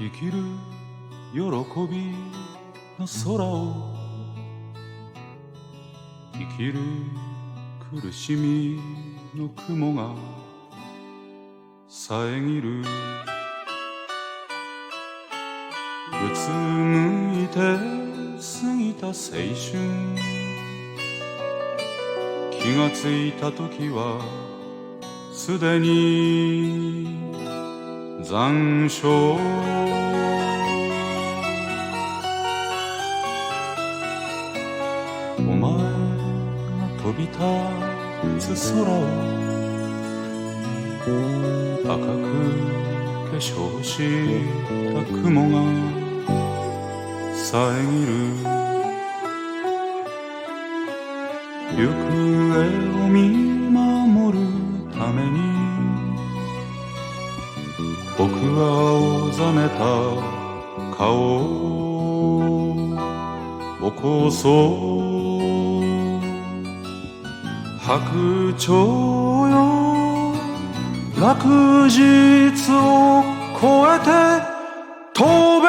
生きる喜びの空を生きる苦しみの雲が遮るうつむいて過ぎた青春気がついた時はすでに残暑お前が飛び立つ空を赤く化粧した雲が遮る行方を見守るために僕は青ざめた顔を起こそう白鳥よ落日を越えて飛べ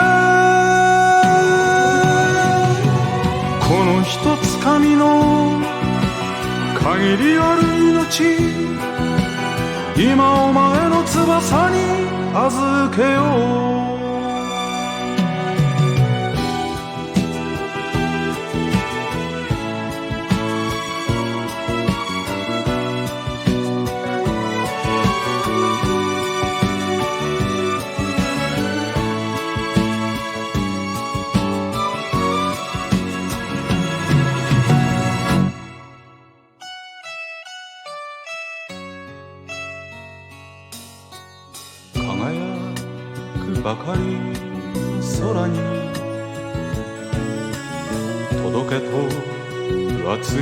このひとつかみの限りある命今お前の翼に預けよう輝くばかり空に届けと熱い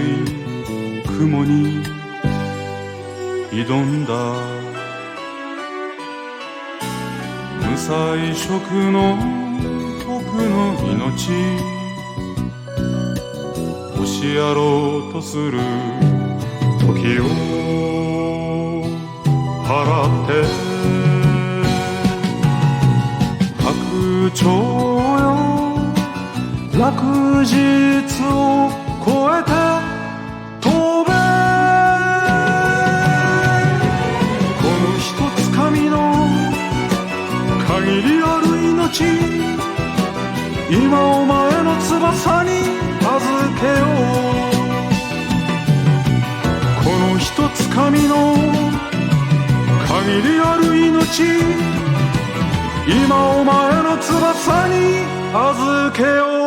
雲に挑んだ無彩色の僕の命押しやろうとする時を払って白鳥よ落日を越えて飛べこのひとつかみの限りある命今お前の翼に預けようこのひとつかみの限りある命今お前の翼に預けよう